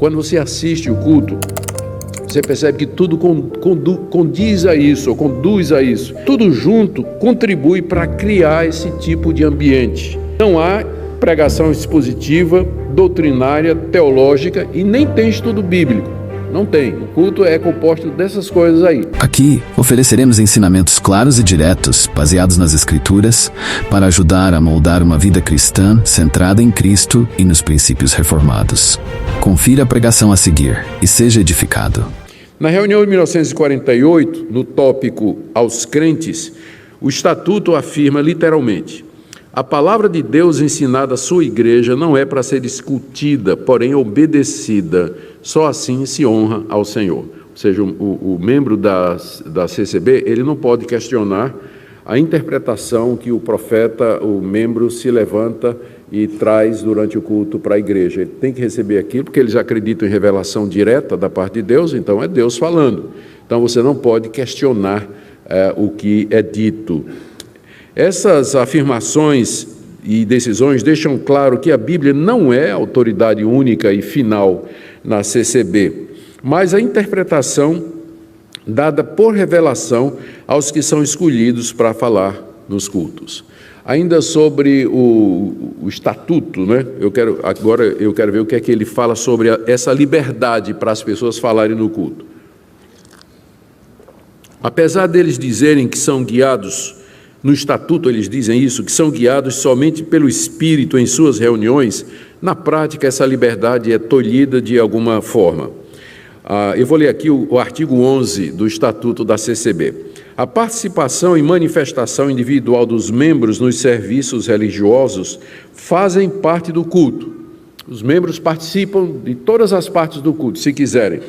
Quando você assiste o culto, você percebe que tudo condiz a isso, ou conduz a isso. Tudo junto contribui para criar esse tipo de ambiente. Não há pregação expositiva, doutrinária, teológica e nem tem estudo bíblico. Não tem. O culto é composto dessas coisas aí. Aqui, ofereceremos ensinamentos claros e diretos, baseados nas Escrituras, para ajudar a moldar uma vida cristã centrada em Cristo e nos princípios reformados. Confira a pregação a seguir e seja edificado. Na reunião de 1948, no tópico aos crentes, o Estatuto afirma literalmente: a palavra de Deus ensinada à sua igreja não é para ser discutida, porém obedecida. Só assim se honra ao Senhor. Ou seja, o membro da CCB, ele não pode questionar a interpretação que o profeta, o membro, se levanta e traz durante o culto para a igreja. Ele tem que receber aquilo, porque eles acreditam em revelação direta da parte de Deus, então é Deus falando. Então você não pode questionar o que é dito. Essas afirmações e decisões deixam claro que a Bíblia não é autoridade única e final na CCB, mas a interpretação dada por revelação aos que são escolhidos para falar nos cultos. Ainda sobre o estatuto, né? Eu quero ver o que é que ele fala sobre essa liberdade para as pessoas falarem no culto. Apesar deles dizerem que são guiados, no estatuto eles dizem isso, que são guiados somente pelo Espírito em suas reuniões, na prática essa liberdade é tolhida de alguma forma. Eu vou ler aqui o artigo 11 do Estatuto da CCB. A participação e manifestação individual dos membros nos serviços religiosos fazem parte do culto. Os membros participam de todas as partes do culto, se quiserem.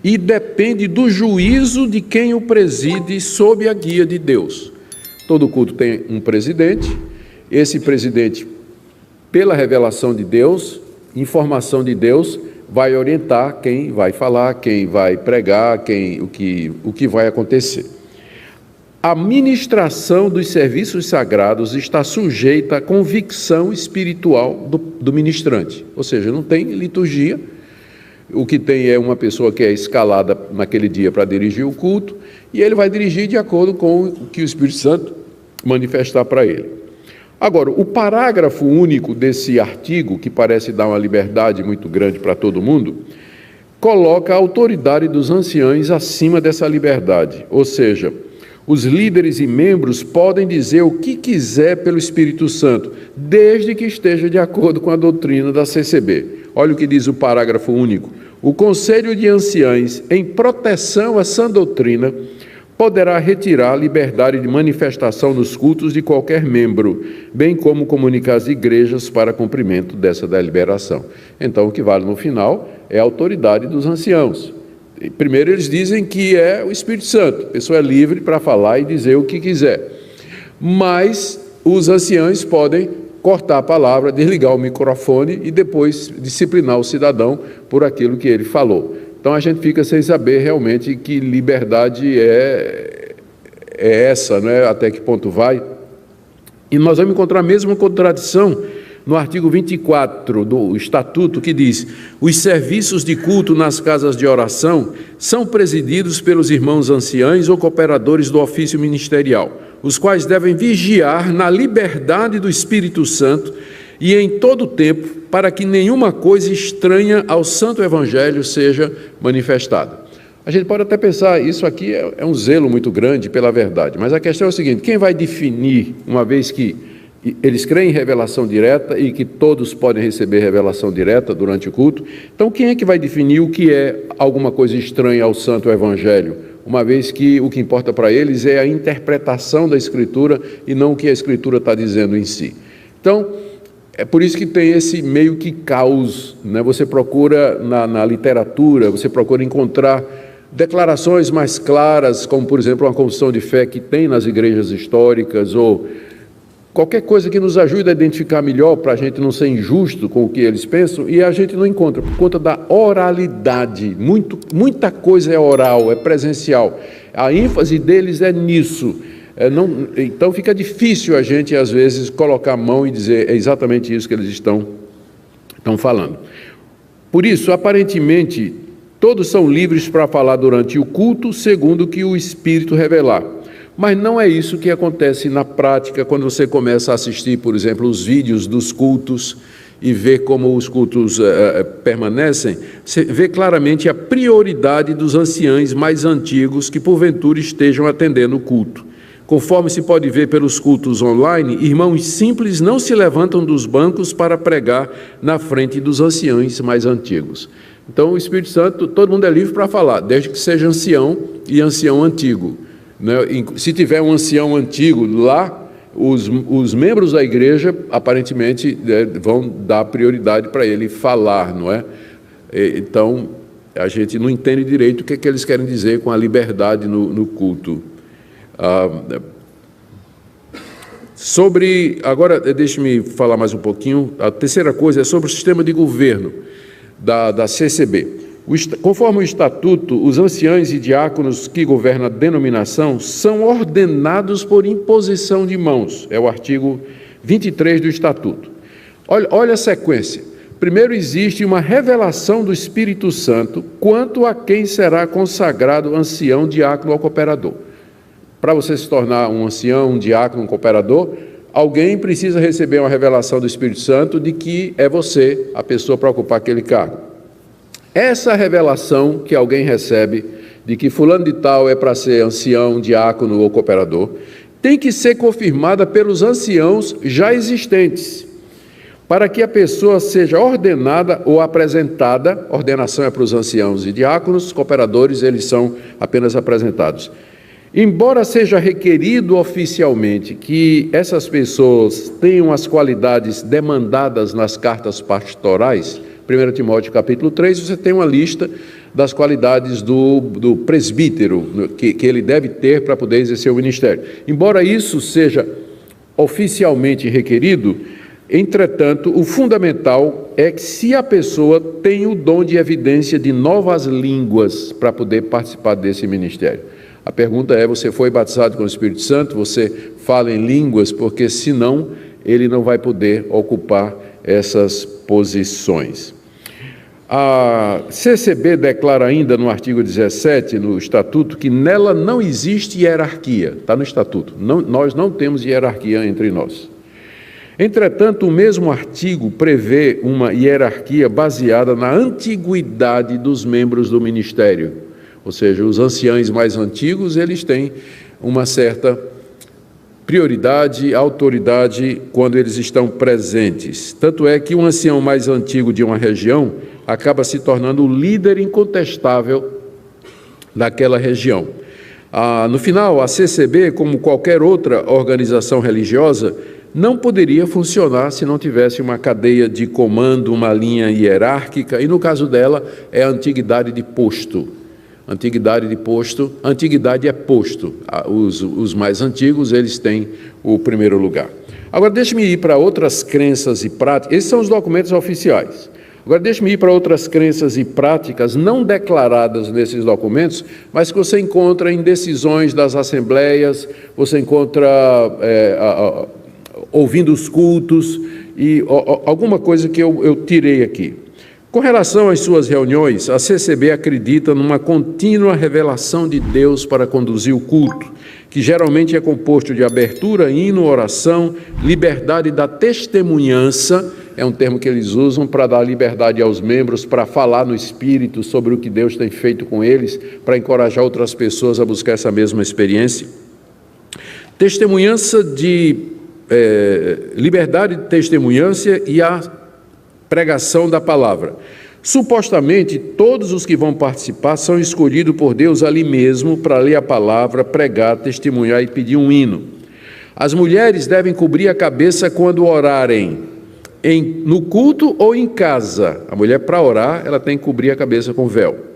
E depende do juízo de quem o preside sob a guia de Deus. Todo culto tem um presidente. Esse presidente, pela revelação de Deus, informação de Deus, vai orientar quem vai falar, quem vai pregar, o que vai acontecer. A ministração dos serviços sagrados está sujeita à convicção espiritual do ministrante, ou seja, não tem liturgia. O que tem é uma pessoa que é escalada naquele dia para dirigir o culto, e ele vai dirigir de acordo com o que o Espírito Santo manifestar para ele. Agora, o parágrafo único desse artigo, que parece dar uma liberdade muito grande para todo mundo, coloca a autoridade dos anciãos acima dessa liberdade, ou seja, os líderes e membros podem dizer o que quiser pelo Espírito Santo, desde que esteja de acordo com a doutrina da CCB. Olha o que diz o parágrafo único. O Conselho de Anciãos, em proteção a essa doutrina, poderá retirar a liberdade de manifestação nos cultos de qualquer membro, bem como comunicar às igrejas para cumprimento dessa deliberação. Então, o que vale no final é a autoridade dos anciãos. Primeiro, eles dizem que é o Espírito Santo, a pessoa é livre para falar e dizer o que quiser. Mas os anciãos podem cortar a palavra, desligar o microfone e depois disciplinar o cidadão por aquilo que ele falou. Então a gente fica sem saber realmente que liberdade é essa, né? Até que ponto vai. E nós vamos encontrar a mesma contradição no artigo 24 do Estatuto, que diz: os serviços de culto nas casas de oração são presididos pelos irmãos anciãos ou cooperadores do ofício ministerial, os quais devem vigiar na liberdade do Espírito Santo e em todo o tempo, para que nenhuma coisa estranha ao Santo Evangelho seja manifestada. A gente pode até pensar, isso aqui é um zelo muito grande pela verdade, mas a questão é o seguinte: quem vai definir, uma vez que eles creem em revelação direta e que todos podem receber revelação direta durante o culto, então quem é que vai definir o que é alguma coisa estranha ao Santo Evangelho? Uma vez que o que importa para eles é a interpretação da Escritura e não o que a Escritura está dizendo em si. Então, é por isso que tem esse meio que caos, né? Você procura na literatura, você procura encontrar declarações mais claras, como, por exemplo, uma confissão de fé que tem nas igrejas históricas, ou qualquer coisa que nos ajude a identificar melhor, para a gente não ser injusto com o que eles pensam, e a gente não encontra, por conta da oralidade. Muita coisa é oral, é presencial. A ênfase deles é nisso. Então fica difícil a gente, às vezes, colocar a mão e dizer é exatamente isso que eles estão falando. Por isso, aparentemente, todos são livres para falar durante o culto, segundo o que o Espírito revelar. Mas não é isso que acontece na prática quando você começa a assistir, por exemplo, os vídeos dos cultos e ver como os cultos permanecem. Você vê claramente a prioridade dos anciãos mais antigos que porventura estejam atendendo o culto. Conforme se pode ver pelos cultos online, irmãos simples não se levantam dos bancos para pregar na frente dos anciãos mais antigos. Então o Espírito Santo, todo mundo é livre para falar, desde que seja ancião e ancião antigo. Se tiver um ancião antigo lá, os membros da igreja, aparentemente, vão dar prioridade para ele falar, não é? Então, a gente não entende direito o que é que eles querem dizer com a liberdade no culto. Agora, deixe-me falar mais um pouquinho. A terceira coisa é sobre o sistema de governo da CCB. Conforme o estatuto, os anciãos e diáconos que governam a denominação são ordenados por imposição de mãos. É o artigo 23 do estatuto. Olha a sequência. Primeiro, existe uma revelação do Espírito Santo quanto a quem será consagrado ancião, diácono ou cooperador. Para você se tornar um ancião, um diácono, um cooperador, alguém precisa receber uma revelação do Espírito Santo de que é você a pessoa para ocupar aquele cargo. Essa revelação que alguém recebe de que fulano de tal é para ser ancião, diácono ou cooperador, tem que ser confirmada pelos anciãos já existentes, para que a pessoa seja ordenada ou apresentada. Ordenação é para os anciãos e diáconos, cooperadores, eles são apenas apresentados. Embora seja requerido oficialmente que essas pessoas tenham as qualidades demandadas nas cartas pastorais, 1 Timóteo capítulo 3, você tem uma lista das qualidades do presbítero que ele deve ter para poder exercer o ministério. Embora isso seja oficialmente requerido, entretanto, o fundamental é que se a pessoa tem o dom de evidência de novas línguas para poder participar desse ministério. A pergunta é, você foi batizado com o Espírito Santo? Você fala em línguas? Porque senão ele não vai poder ocupar essas posições. A CCB declara ainda no artigo 17, no Estatuto, que nela não existe hierarquia. Está no Estatuto. Nós não temos hierarquia entre nós. Entretanto, o mesmo artigo prevê uma hierarquia baseada na antiguidade dos membros do ministério. Ou seja, os anciãos mais antigos, eles têm uma certa prioridade, autoridade quando eles estão presentes. Tanto é que um ancião mais antigo de uma região acaba se tornando o líder incontestável daquela região. No final, a CCB, como qualquer outra organização religiosa, não poderia funcionar se não tivesse uma cadeia de comando, uma linha hierárquica, e no caso dela é a antiguidade de posto. Antiguidade é posto. Os mais antigos, eles têm o primeiro lugar. Agora, deixe-me ir para outras crenças e práticas. Esses são os documentos oficiais. Agora, deixe-me ir para outras crenças e práticas não declaradas nesses documentos, mas que você encontra em decisões das assembleias, você encontra ouvindo os cultos, e alguma coisa que eu tirei aqui. Com relação às suas reuniões, a CCB acredita numa contínua revelação de Deus para conduzir o culto, que geralmente é composto de abertura, hino, oração, liberdade da testemunhança, é um termo que eles usam para dar liberdade aos membros, para falar no Espírito sobre o que Deus tem feito com eles, para encorajar outras pessoas a buscar essa mesma experiência. Testemunhança liberdade de testemunhança e a pregação da palavra. Supostamente, todos os que vão participar são escolhidos por Deus ali mesmo para ler a palavra, pregar, testemunhar e pedir um hino. As mulheres devem cobrir a cabeça quando orarem, no culto ou em casa. A mulher, para orar, ela tem que cobrir a cabeça com véu.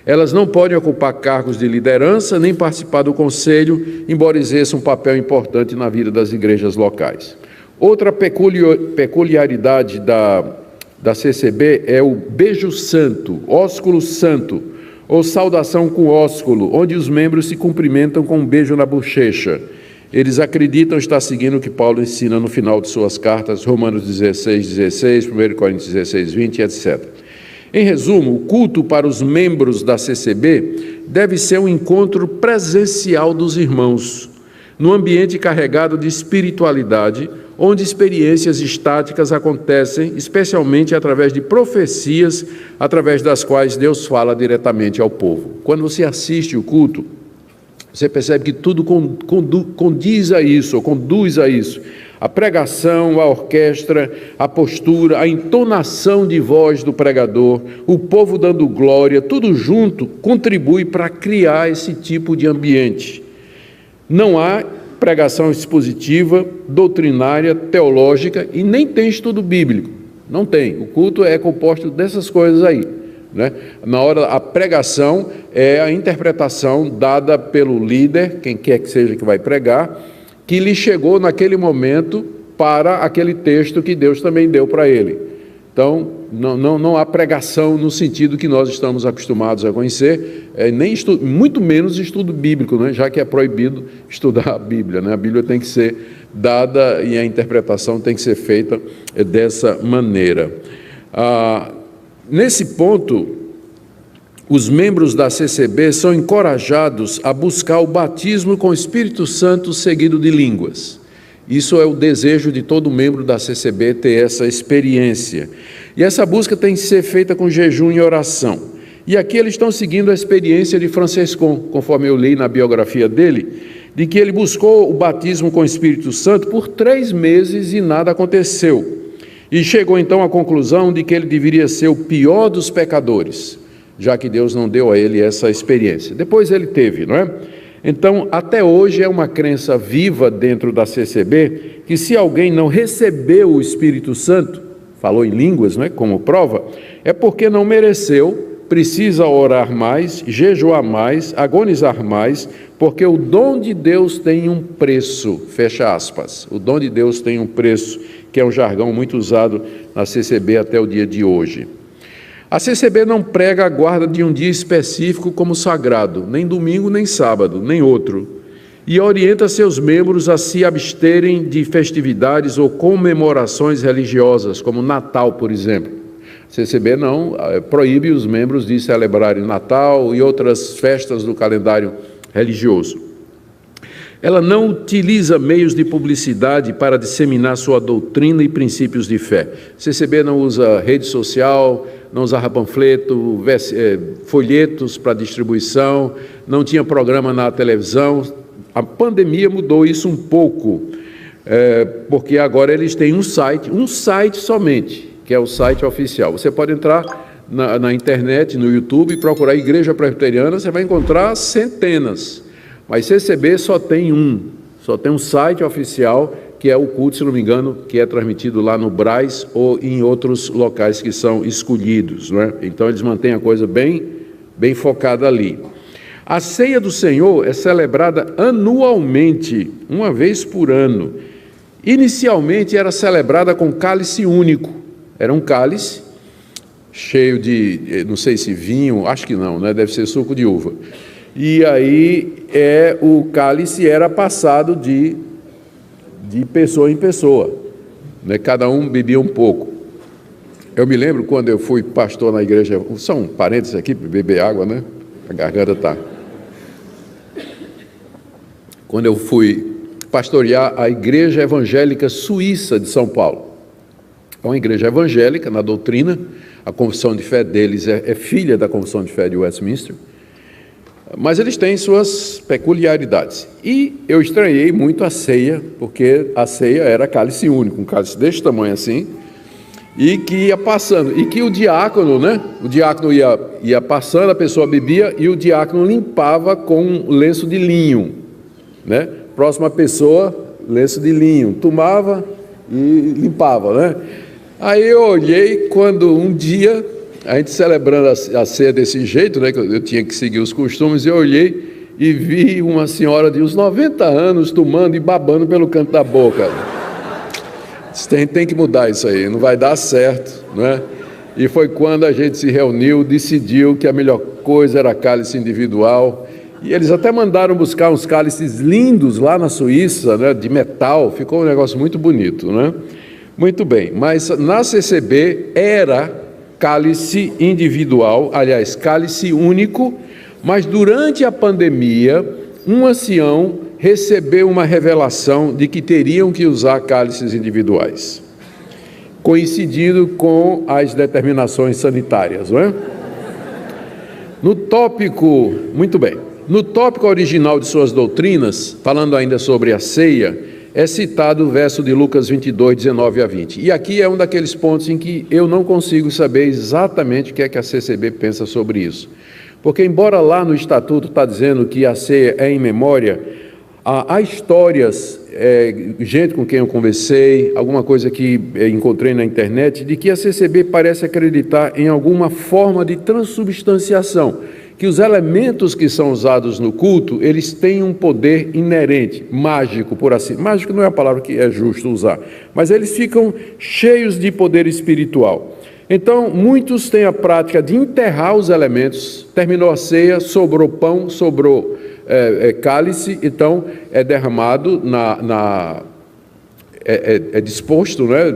Elas não podem ocupar cargos de liderança, nem participar do conselho, embora exerçam um papel importante na vida das igrejas locais. Outra peculiaridade da CCB é o beijo santo, ósculo santo, ou saudação com ósculo, onde os membros se cumprimentam com um beijo na bochecha. Eles acreditam estar seguindo o que Paulo ensina no final de suas cartas, Romanos 16:16, 1 Coríntios 16:20, etc. Em resumo, o culto para os membros da CCB deve ser um encontro presencial dos irmãos, num ambiente carregado de espiritualidade, onde experiências estáticas acontecem, especialmente através de profecias, através das quais Deus fala diretamente ao povo. Quando você assiste o culto, você percebe que tudo condiz a isso, ou conduz a isso. A pregação, a orquestra, a postura, a entonação de voz do pregador, o povo dando glória, tudo junto contribui para criar esse tipo de ambiente. Não há pregação expositiva, doutrinária, teológica e nem tem estudo bíblico. Não tem. O culto é composto dessas coisas aí, né? Na hora, a pregação é a interpretação dada pelo líder, quem quer que seja que vai pregar, que lhe chegou naquele momento para aquele texto que Deus também deu para ele. Então, não há pregação no sentido que nós estamos acostumados a conhecer, muito menos estudo bíblico, né? Já que é proibido estudar a Bíblia, né? A Bíblia tem que ser dada e a interpretação tem que ser feita dessa maneira. Nesse ponto, os membros da CCB são encorajados a buscar o batismo com o Espírito Santo seguido de línguas. Isso é o desejo de todo membro da CCB, ter essa experiência. E essa busca tem que ser feita com jejum e oração. E aqui eles estão seguindo a experiência de Franciscon, conforme eu li na biografia dele, de que ele buscou o batismo com o Espírito Santo por 3 meses e nada aconteceu. E chegou então à conclusão de que ele deveria ser o pior dos pecadores, já que Deus não deu a ele essa experiência. Depois ele teve, não é? Então, até hoje é uma crença viva dentro da CCB que se alguém não recebeu o Espírito Santo, falou em línguas, né, como prova, é porque não mereceu, precisa orar mais, jejuar mais, agonizar mais, porque o dom de Deus tem um preço, fecha aspas. O dom de Deus tem um preço, que é um jargão muito usado na CCB até o dia de hoje. A CCB não prega a guarda de um dia específico como sagrado, nem domingo, nem sábado, nem outro, e orienta seus membros a se absterem de festividades ou comemorações religiosas, como Natal, por exemplo. A CCB não proíbe os membros de celebrarem Natal e outras festas do calendário religioso. Ela não utiliza meios de publicidade para disseminar sua doutrina e princípios de fé. A CCB não usa rede social, não usava panfleto, folhetos para distribuição, não tinha programa na televisão. A pandemia mudou isso um pouco, porque agora eles têm um site somente, que é o site oficial. Você pode entrar na internet, no YouTube, e procurar Igreja Presbiteriana, você vai encontrar centenas. Mas CCB só tem um site oficial, que é o culto, se não me engano, que é transmitido lá no Brás ou em outros locais que são escolhidos, não é? Então eles mantêm a coisa bem focada ali. A ceia do Senhor é celebrada anualmente, uma vez por ano. Inicialmente era celebrada com cálice único. Era um cálice cheio de, não sei se vinho, acho que não, né? Deve ser suco de uva. E aí o cálice era passado de pessoa em pessoa, né? Cada um bebia um pouco. Eu me lembro quando eu fui pastor na igreja, só um parênteses aqui, para beber água, né? A garganta está. Quando eu fui pastorear a Igreja Evangélica Suíça de São Paulo. É uma igreja evangélica na doutrina, a confissão de fé deles é filha da confissão de fé de Westminster, mas eles têm suas peculiaridades. E eu estranhei muito a ceia, porque a ceia era cálice único, um cálice desse tamanho assim, e que ia passando, e que o diácono, né? O diácono ia passando, a pessoa bebia, e o diácono limpava com um lenço de linho, né? Próxima pessoa, lenço de linho, tomava e limpava, né? Aí eu olhei quando um dia, a gente celebrando a ceia desse jeito, né, que eu tinha que seguir os costumes, eu olhei e vi uma senhora de uns 90 anos tomando e babando pelo canto da boca. Tem que mudar isso aí, não vai dar certo, né? E foi quando a gente se reuniu, decidiu que a melhor coisa era cálice individual, e eles até mandaram buscar uns cálices lindos lá na Suíça, né, de metal, ficou um negócio muito bonito, né? Muito bem, mas na CCB era cálice individual, aliás, cálice único, mas durante a pandemia, um ancião recebeu uma revelação de que teriam que usar cálices individuais, coincidindo com as determinações sanitárias, não é? No tópico, muito bem, no tópico original de suas doutrinas, falando ainda sobre a ceia, é citado o verso de Lucas 22, 19 a 20. E aqui é um daqueles pontos em que eu não consigo saber exatamente o que é que a CCB pensa sobre isso. Porque, embora lá no Estatuto está dizendo que a ceia é em memória, há histórias, gente com quem eu conversei, alguma coisa que encontrei na internet, de que a CCB parece acreditar em alguma forma de transubstanciação, que os elementos que são usados no culto, eles têm um poder inerente, mágico, por assim. Mágico não é a palavra que é justo usar, mas eles ficam cheios de poder espiritual. Então, muitos têm a prática de enterrar os elementos, terminou a ceia, sobrou pão, sobrou cálice, então é derramado, é disposto, né,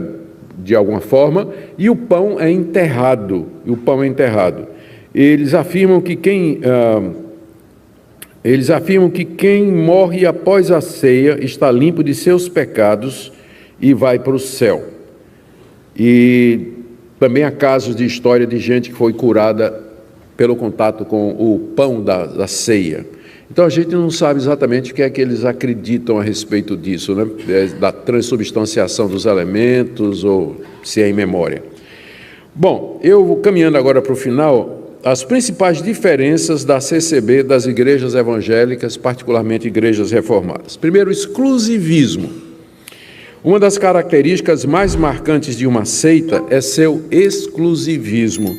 de alguma forma, e o pão é enterrado, Eles afirmam que quem morre após a ceia está limpo de seus pecados e vai para o céu. E também há casos de história de gente que foi curada pelo contato com o pão da ceia. Então a gente não sabe exatamente o que é que eles acreditam a respeito disso, né? Da transubstanciação dos elementos ou se é em memória. Bom, eu vou caminhando agora para o final. As principais diferenças da CCB das igrejas evangélicas, particularmente igrejas reformadas. Primeiro, o exclusivismo. Uma das características mais marcantes de uma seita é seu exclusivismo.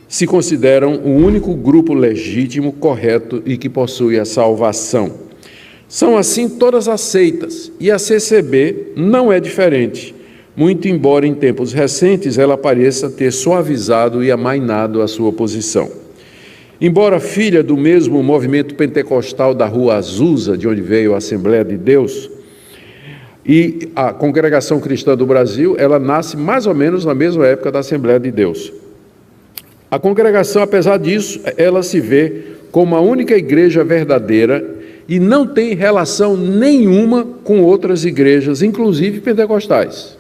Se consideram o único grupo legítimo, correto e que possui a salvação. São assim todas as seitas, e a CCB não é diferente. Muito embora em tempos recentes ela pareça ter suavizado e amainado a sua posição. Embora filha do mesmo movimento pentecostal da Rua Azusa, de onde veio a Assembleia de Deus, e a Congregação Cristã do Brasil, ela nasce mais ou menos na mesma época da Assembleia de Deus. A congregação, apesar disso, ela se vê como a única igreja verdadeira e não tem relação nenhuma com outras igrejas, inclusive pentecostais.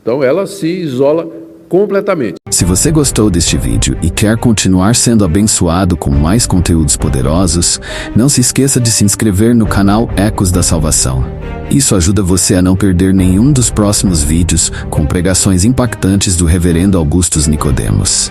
Então ela se isola completamente. Se você gostou deste vídeo e quer continuar sendo abençoado com mais conteúdos poderosos, não se esqueça de se inscrever no canal Ecos da Salvação. Isso ajuda você a não perder nenhum dos próximos vídeos com pregações impactantes do Reverendo Augustus Nicodemos.